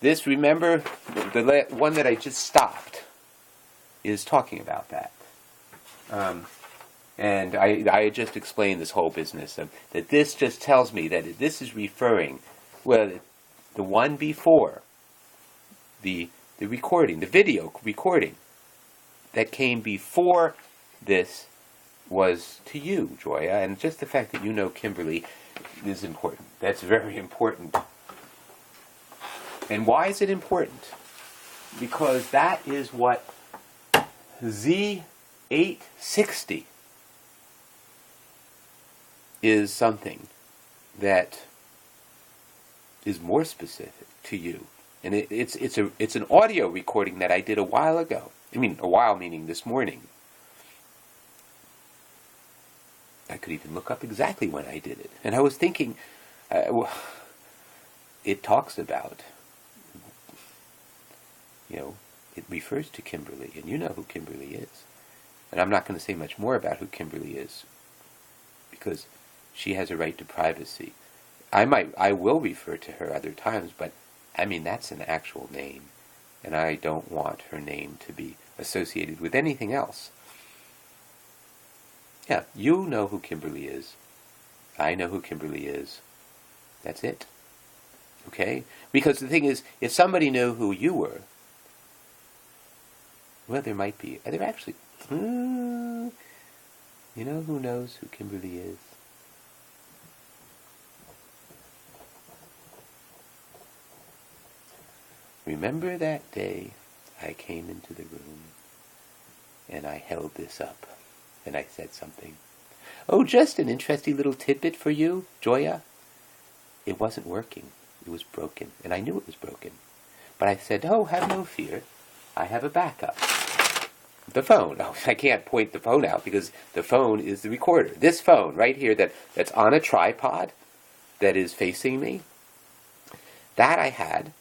This, remember, the one that I just stopped is talking about that. And I just explained this whole business of that. This just tells me that this is referring, well, the one before, the recording, the video recording that came before this was to you, Joya, and just the fact that you know Kimberly is important. That's very important. And why is it important? Because that is what Z860 is, something that is more specific to you. And it's an audio recording that I did a while ago. I mean, a while meaning this morning. I could even look up exactly when I did it. And I was thinking, it talks about, it refers to Kimberly, and you know who Kimberly is. And I'm not going to say much more about who Kimberly is, because she has a right to privacy. I will refer to her other times, but I mean, that's an actual name, and I don't want her name to be associated with anything else. Yeah, you know who Kimberly is. I know who Kimberly is. That's it. Okay? Because the thing is, if somebody knew who you were, well, there might be. Are there actually... you know who knows who Kimberly is? Remember that day I came into the room and I held this up and I said something. Oh, just an interesting little tidbit for you, Joya. It wasn't working. It was broken. And I knew it was broken. But I said, oh, have no fear. I have a backup. The phone. Oh, I can't point the phone out because the phone is the recorder. This phone right here that's on a tripod that is facing me, that I had,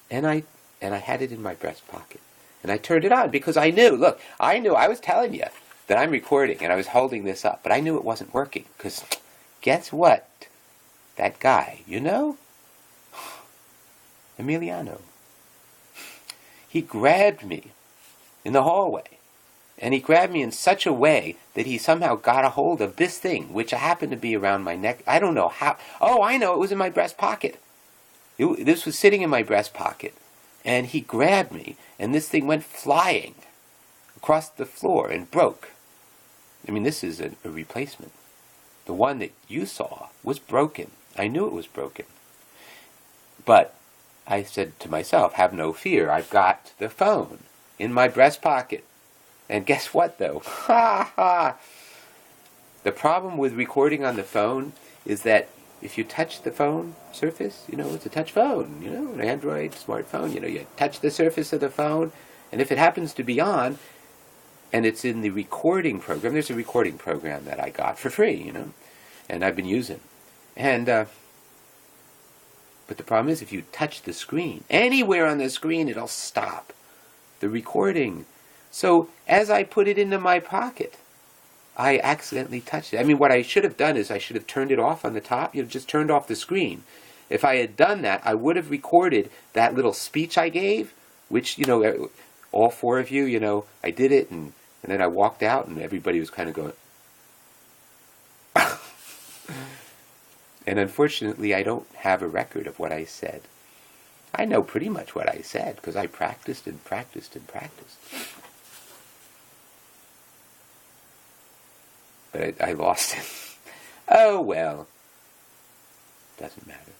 and I had it in my breast pocket. And I turned it on because I knew, I was telling you that I'm recording and I was holding this up, but I knew it wasn't working because guess what? That guy, Emiliano, he grabbed me in the hallway. And he grabbed me in such a way that he somehow got a hold of this thing, which happened to be around my neck. I don't know how. Oh, I know. It was in my breast pocket. This was sitting in my breast pocket. And he grabbed me, and this thing went flying across the floor and broke. I mean, this is a replacement. The one that you saw was broken. I knew it was broken. But I said to myself, have no fear. I've got the phone in my breast pocket. And guess what, though? The problem with recording on the phone is that if you touch the phone surface, it's a touch phone, an Android smartphone, you touch the surface of the phone, and if it happens to be on, and it's in the recording program, there's a recording program that I got for free, and I've been using. And, but the problem is if you touch the screen, anywhere on the screen, it'll stop the recording. So as I put it into my pocket, I accidentally touched it. I mean, what I should have done is I should have turned it off on the top, just turned off the screen. If I had done that, I would have recorded that little speech I gave, which, all four of you, I did it, and then I walked out, and everybody was kind of going... And unfortunately, I don't have a record of what I said. I know pretty much what I said, because I practiced and practiced and practiced. But I lost it. Oh, well. Doesn't matter.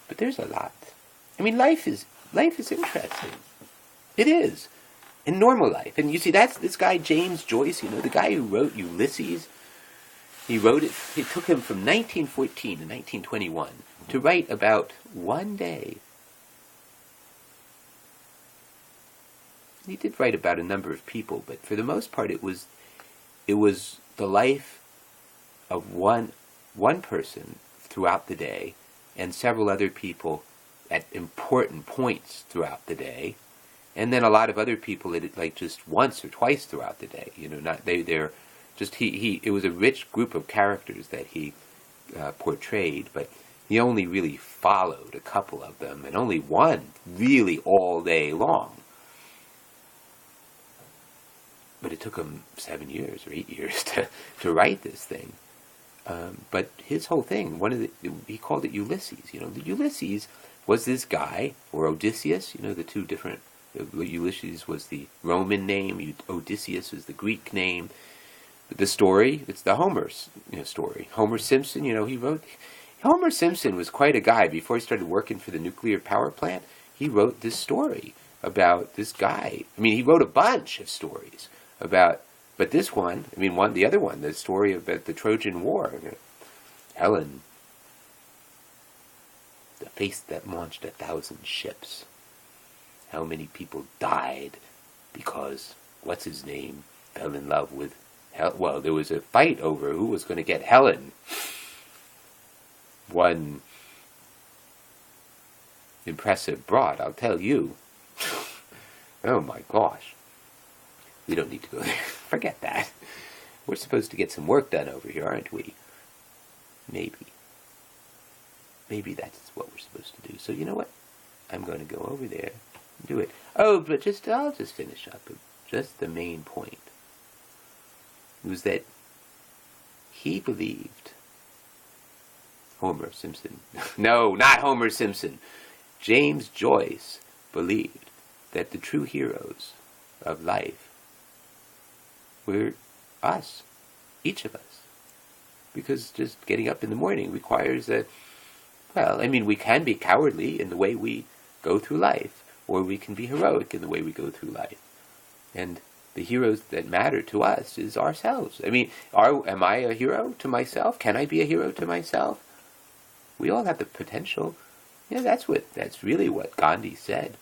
But there's a lot. I mean, life is interesting. It is. In normal life. And you see, that's this guy, James Joyce, the guy who wrote Ulysses. He wrote it, it took him from 1914 to 1921 to write about one day. He did write about a number of people, but for the most part it was the life of one person throughout the day and several other people at important points throughout the day, and then a lot of other people like just once or twice throughout the day. They're just it was a rich group of characters that he portrayed, but He only really followed a couple of them, and only one really all day long. But it took him 7 years or 8 years to write this thing. But his whole thing, he called it Ulysses. Ulysses was this guy, or Odysseus, the two different. Ulysses was the Roman name, Odysseus is the Greek name. The story, it's the Homer story. Homer Simpson, he wrote. Homer Simpson was quite a guy. Before he started working for the nuclear power plant, he wrote this story about this guy. I mean, he wrote a bunch of stories about, but this one, the other one, the story about the Trojan War. Helen, the face that launched 1,000 ships. How many people died because, what's his name, fell in love with well, there was a fight over who was going to get Helen. One impressive broad, I'll tell you. Oh my gosh. We don't need to go there. Forget that. We're supposed to get some work done over here, aren't we? Maybe. Maybe that's what we're supposed to do. So you know what? I'm going to go over there and do it. Oh, but I'll just finish up. Just the main point was that he believed Homer Simpson. No, not Homer Simpson. James Joyce believed that the true heroes of life were us, each of us. Because just getting up in the morning requires that, we can be cowardly in the way we go through life, or we can be heroic in the way we go through life. And the heroes that matter to us is ourselves. Am I a hero to myself? Can I be a hero to myself? We all have the potential. That's really what Gandhi said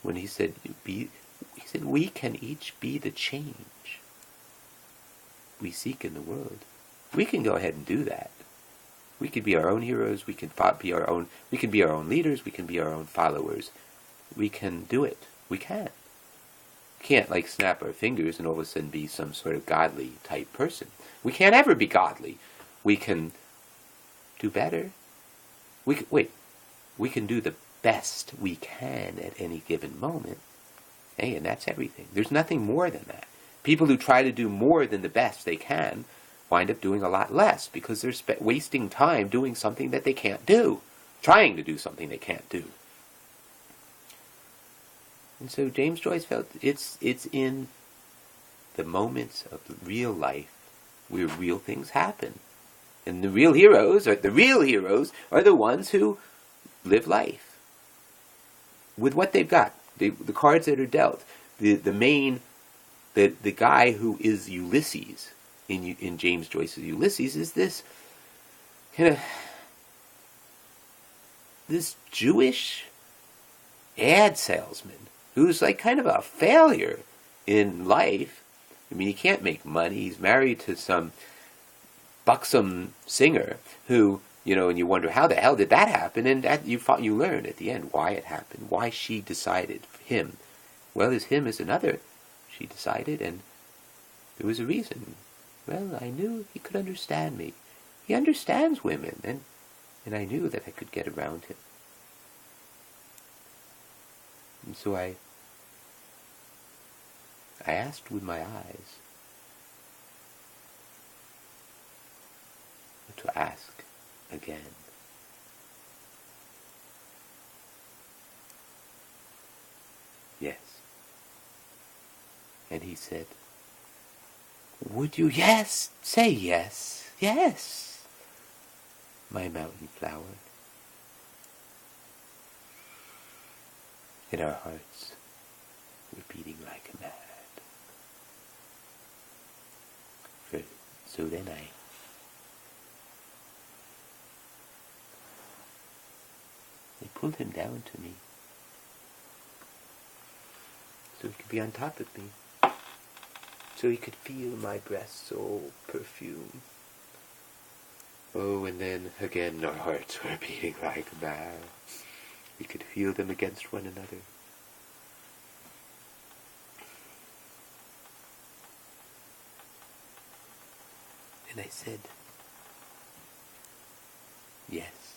when he said, we can each be the change we seek in the world. We can go ahead and do that. We can be our own heroes. We can be our own leaders. We can be our own followers. We can do it. We can. Can't snap our fingers and all of a sudden be some sort of godly type person. We can't ever be godly. We can do better. We can do the best we can at any given moment. Hey, and that's everything. There's nothing more than that. People who try to do more than the best they can wind up doing a lot less because they're wasting time doing something that they can't do, trying to do something they can't do. And so James Joyce felt it's in the moments of real life where real things happen. And the real heroes are the ones who live life with what they've got, the cards that are dealt. The guy who is Ulysses in James Joyce's Ulysses is this Jewish ad salesman who's kind of a failure in life. He can't make money. He's married to some buxom singer who, and you wonder how the hell did that happen, and you learn at the end why it happened, why she decided him. Well, him is another. She decided, and there was a reason. Well, I knew he could understand me. He understands women, and I knew that I could get around him. And so I asked with my eyes to ask again. Yes. And he said, would you? Yes, say yes, yes, my mountain flower. And our hearts were beating like mad. So then I pulled him down to me so he could be on top of me, so he could feel my breath's all perfume. Oh, and then again our hearts were beating like mad. We could feel them against one another. And I said, yes.